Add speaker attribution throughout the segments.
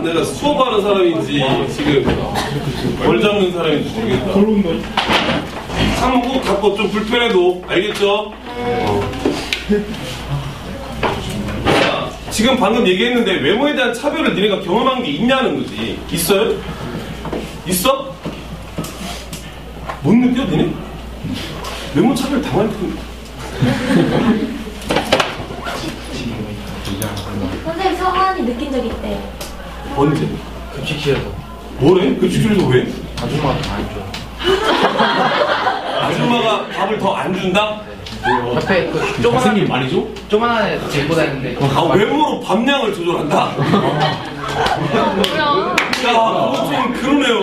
Speaker 1: 내가 수업하는 사람인지 지금 벌 잡는 사람인지 모르겠다. 참고 갖고 좀 불편해도 알겠죠? 자, 지금 방금 얘기했는데 외모에 대한 차별을 니네가 경험한 게 있냐는 거지. 있어요? 있어? 못 느껴 니네? 외모 차별 당할 텐데.
Speaker 2: 선생님 성환이 느낀 적 있대요.
Speaker 1: 언제?
Speaker 3: 급식실에서.
Speaker 1: 뭐래? 급식실에서 왜?
Speaker 3: 아줌마가 다 안 줘.
Speaker 1: 아줌마가 밥을 더 안 준다?
Speaker 3: 옆에 그 조그만 많이 줘? 조그만 애 들고 다니는데.
Speaker 1: 아, 외모로 밥량을 조절한다? 야, 그거 좀 그러네요.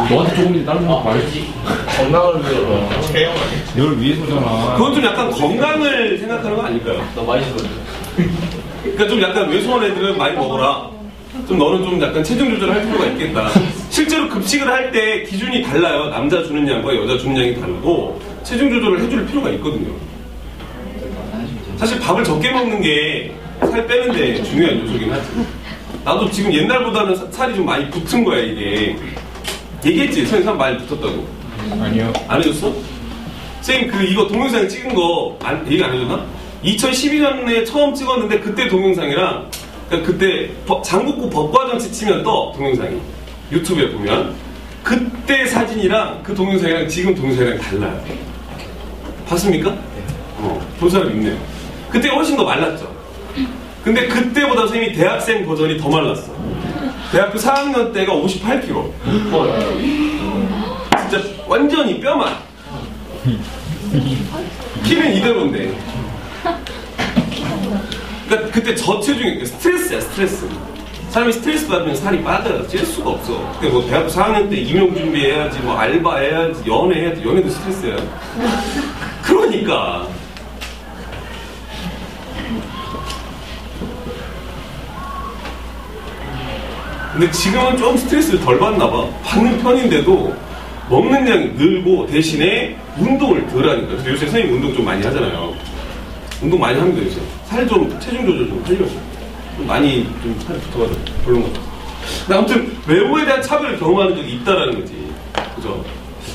Speaker 4: 너한테 조금이라도 다른 거 말했지.
Speaker 3: 건강을 위해서.
Speaker 4: 널 위해서잖아.
Speaker 1: 그건 좀 약간 건강을 생각하는 거 아닐까요?
Speaker 3: 너 많이 줘.
Speaker 1: 그러니까 좀 약간 왜소한 애들은 많이 먹어라. 좀 너는 좀 약간 체중 조절을 할 필요가 있겠다. 실제로 급식을 할 때 기준이 달라요. 남자 주는 양과 여자 주는 양이 다르고 체중 조절을 해줄 필요가 있거든요. 사실 밥을 적게 먹는 게 살 빼는데 중요한 요소긴 하지. 나도 지금 옛날보다는 살이 좀 많이 붙은 거야 이게. 얘기했지? 선생님 살 많이 붙었다고.
Speaker 4: 아니요.
Speaker 1: 안 해줬어? 선생님 이거 동영상 찍은 거 얘기 안 해줬나? 2012년에 처음 찍었는데 그때 동영상이랑 그러니까 그때 장국구 법과정치 치면 떠 동영상이 유튜브에 보면 그때 사진이랑 그 동영상이랑 지금 동영상이랑 달라요. 봤습니까? 본 사람 있네요. 그때 훨씬 더 말랐죠. 근데 그때보다 선생님이 대학생 버전이 더 말랐어. 대학교 4학년 때가 58kg. 진짜 완전히 뼈만. 키는 이대로인데. 그러니까 그때 저체중이 스트레스야, 스트레스. 사람이 스트레스 받으면 살이 빠져요. 찔 수가 없어. 근데 뭐 대학교 4학년 때 임용 준비해야지, 뭐 알바해야지, 연애해야지, 연애도 스트레스야. 그러니까. 근데 지금은 좀 스트레스를 덜 받나 봐. 받는 편인데도 먹는 양이 늘고 대신에 운동을 덜 하니까. 그래서 요새 선생님 운동 좀 많이 하잖아요. 운동 많이 합니다, 요새. 살 좀, 체중 조절 좀 하려고. 좀 많이 좀 살이 붙어가지고 별론 것 같아. 근데 아무튼 외모에 대한 차별을 경험하는 적이 있다라는 거지. 그죠?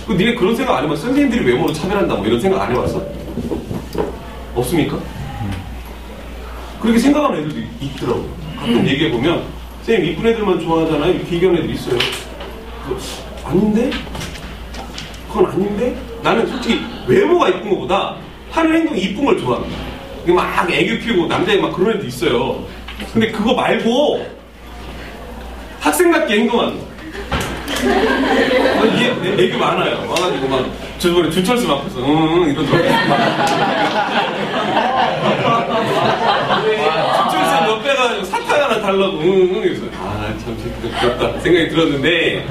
Speaker 1: 니네 그런 생각 안 해봤어? 선생님들이 외모로 차별한다 뭐 이런 생각 안 해봤어? 없습니까? 그렇게 생각하는 애들도 있더라고. 가끔 얘기해보면 선생님 이쁜 애들만 좋아하잖아요. 이렇게 얘기하는 애들이 있어요. 아닌데? 그건 아닌데? 나는 솔직히 외모가 이쁜 것보다 하는 행동이 이쁜 걸 좋아합니다. 막 애교 피우고 남자애 막 그런 애도 있어요. 근데 그거 말고 학생답게 행동하는 거. 이게 애교 많아요. 와가지고 막 저번에 주철수 앞에서 이러더라고요. 주철수 몇 빼가지고 사탕 하나 달라고 이래서 참 귀엽다 생각이 들었는데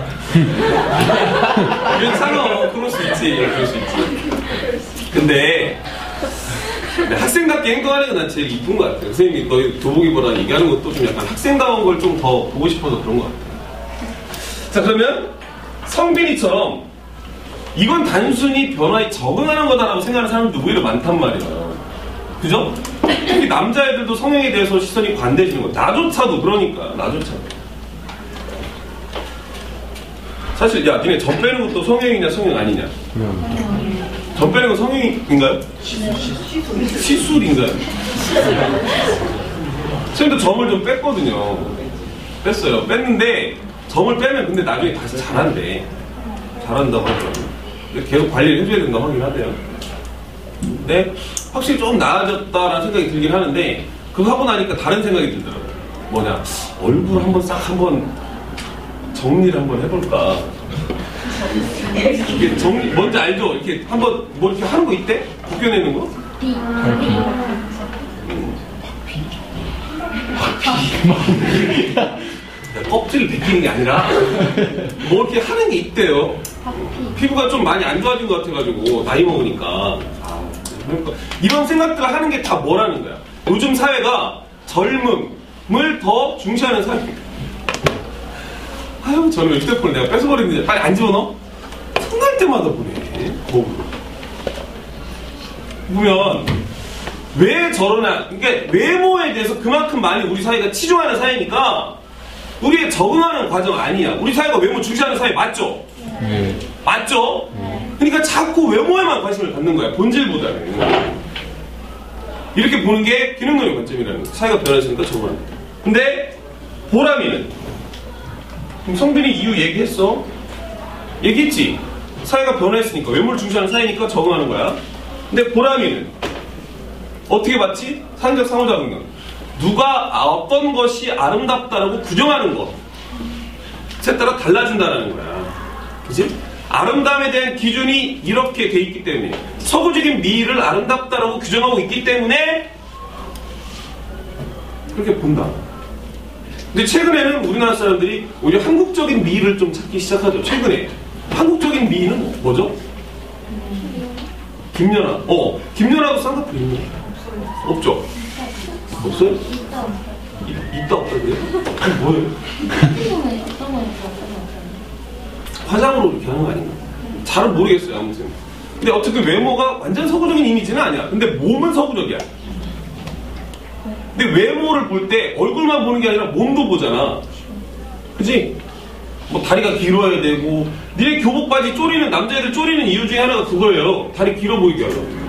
Speaker 1: 괜찮아. 그럴 수 있지. 그럴 수 있지. 근데 학생답게 행동하는 건 난 제일 이쁜 것 같아요. 선생님이 너희 교복입어라 얘기하는 것도 좀 약간 학생다운 걸 좀 더 보고 싶어서 그런 것 같아요. 자, 그러면 성빈이처럼 이건 단순히 변화에 적응하는 거다라고 생각하는 사람들도 오히려 많단 말이에요. 그죠? 특히 남자애들도 성형에 대해서 시선이 관대해지는 거. 나조차도 그러니까. 나조차도. 사실 야 니네 점 빼는 것도 성형이냐 성형 아니냐? 점 빼는 건 성형인가요? 시술인가요? 선생님도 점을 좀 뺐거든요. 뺐어요. 뺐는데 점을 빼면 근데 나중에 다시 잘한대. 잘한다고 하더라고요. 계속 관리를 해줘야 된다고 하긴 하대요. 근데 확실히 좀 나아졌다라는 생각이 들긴 하는데 그거 하고 나니까 다른 생각이 들더라고요. 뭐냐, 얼굴 한번 싹 한번 정리를 한번 해볼까. 이게 뭔지 알죠? 이렇게 한번 뭐 이렇게 하는 거 있대? 벗겨내는 거? 껍질을 벗기는 게 아니라 뭐 이렇게 하는 게 있대요. 피부가 좀 많이 안 좋아진 것 같아가지고 나이 먹으니까. 그러니까 이런 생각들을 하는 게 다 뭐라는 거야. 요즘 사회가 젊음을 더 중시하는 사회입니다. 아유, 저는 휴대폰을 내가 뺏어버렸는데 빨리 안 집어넣어? 생각할 때마다 보네. 거울로. 보면 왜 저러나, 그러니까 외모에 대해서 그만큼 많이 우리 사회가 치중하는 사회니까 우리의 적응하는 과정 아니야. 우리 사회가 외모 중시하는 사회 맞죠?
Speaker 4: 네.
Speaker 1: 맞죠? 그러니까 자꾸 외모에만 관심을 갖는 거야. 본질보다는. 이렇게 보는 게 기능론의 관점이라는 거야. 사회가 변했으니까 적응하는 거야. 근데 보람이는 그럼 성빈이 이유 얘기했어? 얘기했지? 사회가 변했으니까 외모를 중시하는 사회니까 적응하는 거야. 근데 보람이는 어떻게 봤지? 사회적 상호작용. 누가 어떤 것이 아름답다라고 규정하는 것. 에 따라 달라진다라는 거야. 그치? 아름다움에 대한 기준이 이렇게 돼 있기 때문에 서구적인 미를 아름답다라고 규정하고 있기 때문에 그렇게 본다. 근데 최근에는 우리나라 사람들이 오히려 한국적인 미를 좀 찾기 시작하죠. 최근에. 한국적인 미는 뭐죠? 김연아. 김연아도 쌍꺼풀 있는 거 없죠? 없어요? 있다 없다 그래요? 아니 뭐예요? 화장으로 이렇게 하는 거 아닌가? 잘은 모르겠어요 아무튼. 근데 어쨌든 외모가 완전 서구적인 이미지는 아니야. 근데 몸은 서구적이야. 근데 외모를 볼 때 얼굴만 보는 게 아니라 몸도 보잖아. 그치? 뭐 다리가 길어야 되고 니네 교복 바지 쪼리는 남자애들 쪼리는 이유 중에 하나가 그거예요. 다리 길어 보이게 하려고.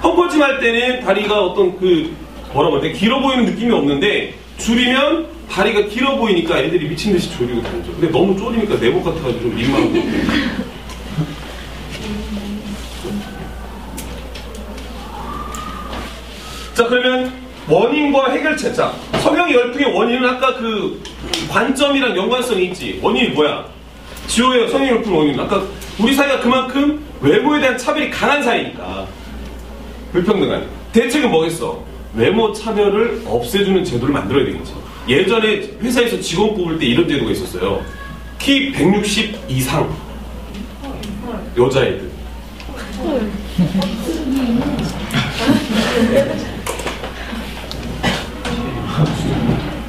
Speaker 1: 헛거짐 할 때는 다리가 어떤 뭐라고 해야 돼? 길어 보이는 느낌이 없는데 줄이면 다리가 길어 보이니까 애들이 미친 듯이 조리고 다니죠. 근데 너무 쪼리니까 내복 같아가지고 좀 민망하고. 자 그러면 원인과 해결책. 자 성형 열풍의 원인은 아까 그 관점이랑 연관성이 있지. 원인이 뭐야? 지호예요. 성형 열풍 원인은 아까 우리 사회가 그만큼 외모에 대한 차별이 강한 사회니까 불평등한. 대책은 뭐겠어? 외모 차별을 없애주는 제도를 만들어야 되겠지. 예전에 회사에서 직원 뽑을 때 이런 제도가 있었어요. 키 160 이상 여자애들.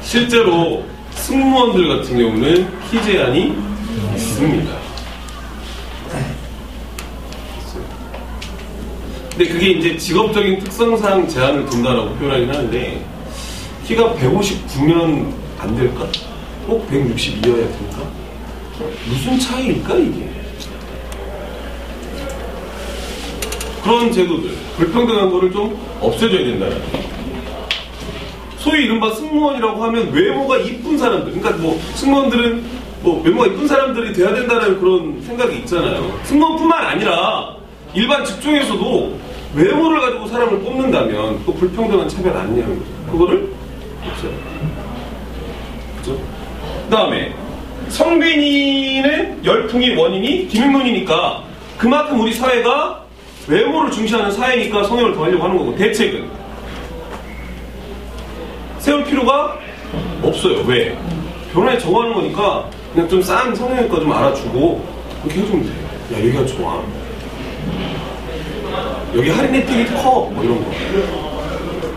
Speaker 1: 실제로 승무원들 같은 경우는 키 제한이 있습니다. 근데 그게 이제 직업적인 특성상 제한을 둔다라고 표현하긴 하는데 키가 159면 안 될까? 꼭 162여야 될까? 무슨 차이일까 이게? 그런 제도들, 불평등한 거를 좀 없애줘야 된다는 거예요. 소위 이른바 승무원이라고 하면 외모가 이쁜 사람들, 그러니까 뭐 승무원들은 뭐 외모가 이쁜 사람들이 돼야 된다는 그런 생각이 있잖아요. 승무원뿐만 아니라 일반 직종에서도 외모를 가지고 사람을 뽑는다면 또 불평등한 차별 아니냐는 거죠. 그거를 없어요. 그죠? 그 다음에 성빈이는 열풍의 원인이 기능론이니까 그만큼 우리 사회가 외모를 중시하는 사회니까 성형을 더 하려고 하는 거고, 대책은 세울 필요가 없어요. 왜? 변화에 정하는 거니까 그냥 좀 싼 성형외과 좀 알아주고 그렇게 해주면 돼. 야 여기가 좋아, 여기 할인 혜택이 커, 뭐 이런 거.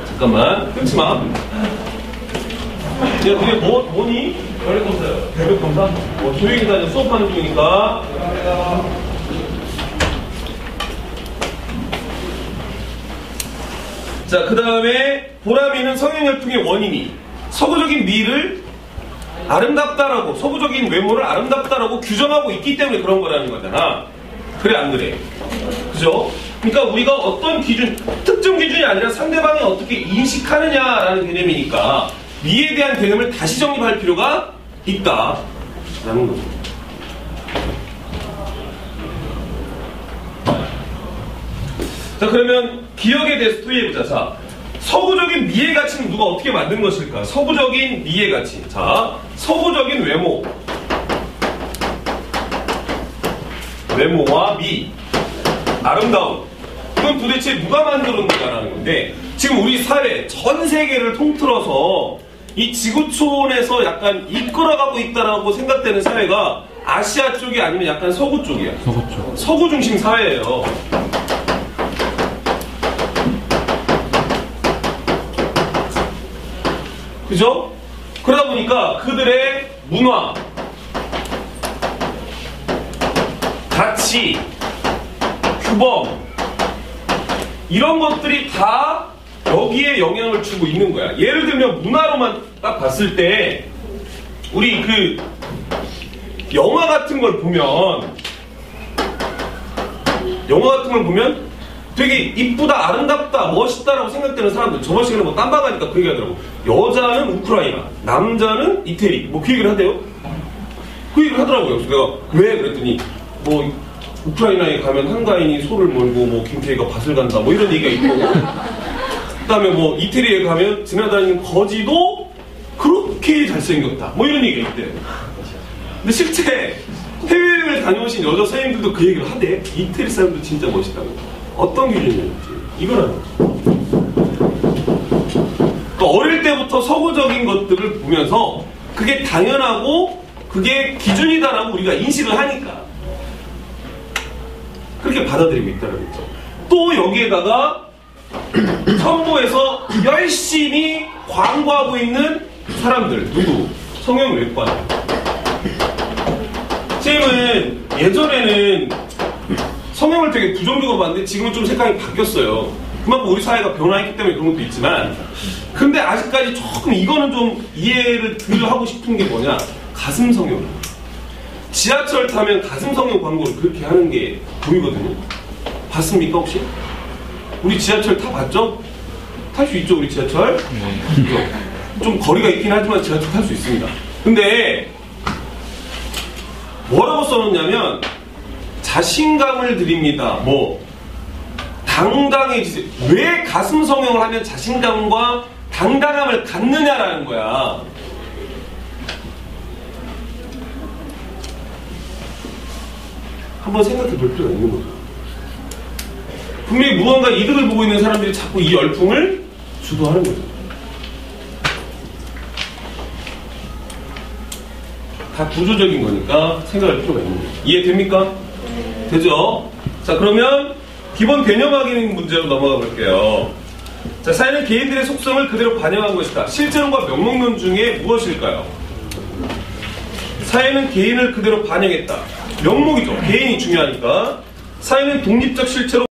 Speaker 1: 잠깐만 끊지 마. 야 그게 뭐니? 결핵검사요. 결핵검사? 조용히 다녀. 수업하는 중이니까. 자, 그 다음에 보람이는 성형열풍의 원인이 서구적인 미를 아름답다라고, 서구적인 외모를 아름답다라고 규정하고 있기 때문에 그런 거라는 거잖아. 그래 안 그래? 그죠? 그러니까 우리가 어떤 기준, 특정 기준이 아니라 상대방이 어떻게 인식하느냐라는 개념이니까 미에 대한 개념을 다시 정립할 필요가 있다라는 거죠. 자, 그러면 기억에 대해서 토의해보자. 자, 서구적인 미의 가치는 누가 어떻게 만든 것일까? 서구적인 미의 가치. 자, 서구적인 외모. 외모와 미. 아름다움. 이건 도대체 누가 만들었는가라는 건데, 지금 우리 사회, 전 세계를 통틀어서 이 지구촌에서 약간 이끌어가고 있다라고 생각되는 사회가 아시아 쪽이 아니면 약간 서구 쪽이야.
Speaker 4: 서구 쪽.
Speaker 1: 서구 중심 사회예요. 그죠? 그러다 보니까 그들의 문화, 가치, 규범, 이런 것들이 다 여기에 영향을 주고 있는 거야. 예를 들면 문화로만 딱 봤을 때 우리 그 영화 같은 걸 보면 되게 이쁘다, 아름답다, 멋있다라고 생각되는 사람들 저번 시간에 뭐 딴방하니까 그 얘기 하더라고. 여자는 우크라이나, 남자는 이태리 뭐 그 얘기를 하대요. 그 얘기를 하더라고요. 그래서 내가 왜? 그랬더니 뭐 우크라이나에 가면 한가인이 소를 몰고 뭐 김태희가 밭을 간다 뭐 이런 얘기가 있고 그다음에 뭐 이태리에 가면 지나다니는 거지도 그렇게 잘생겼다 뭐 이런 얘기가 있대요. 근데 실제 해외여행을 다녀오신 여자 선생님들도 그 얘기를 하대. 이태리 사람들 진짜 멋있다고. 어떤 기준이었지? 이거라는 거죠. 또 어릴 때부터 서구적인 것들을 보면서 그게 당연하고 그게 기준이다라고 우리가 인식을 하니까 그렇게 받아들이고 있다는 거죠. 또 여기에다가 정부에서 열심히 광고하고 있는 사람들 누구? 성형외과. 선생님은 예전에는 성형을 되게 부정적으로 봤는데 지금은 좀 생각이 바뀌었어요. 그만큼 우리 사회가 변화했기 때문에 그런 것도 있지만 근데 아직까지 조금 이거는 좀 이해를 덜 하고 싶은 게 뭐냐? 가슴 성형. 지하철 타면 가슴 성형 광고를 그렇게 하는 게 보이거든요. 봤습니까 혹시? 우리 지하철 타봤죠? 탈 수 있죠 우리 지하철? 네. 좀 거리가 있긴 하지만 지하철 탈 수 있습니다. 근데 뭐라고 써놓냐면 자신감을 드립니다. 뭐 당당해지세요. 왜 가슴 성형을 하면 자신감과 당당함을 갖느냐라는 거야. 한번 생각해 볼 필요가 있는 거죠. 분명히 무언가 이득을 보고 있는 사람들이 자꾸 이 열풍을 주도하는 거죠. 다 구조적인 거니까 생각할 필요가 있는 거죠. 이해됩니까? 되죠? 자, 그러면 기본 개념 확인 문제로 넘어가 볼게요. 자, 사회는 개인들의 속성을 그대로 반영한 것이다. 실제론과 명목론 중에 무엇일까요? 사회는 개인을 그대로 반영했다. 명목이죠. 개인이 중요하니까. 사회는 독립적 실체로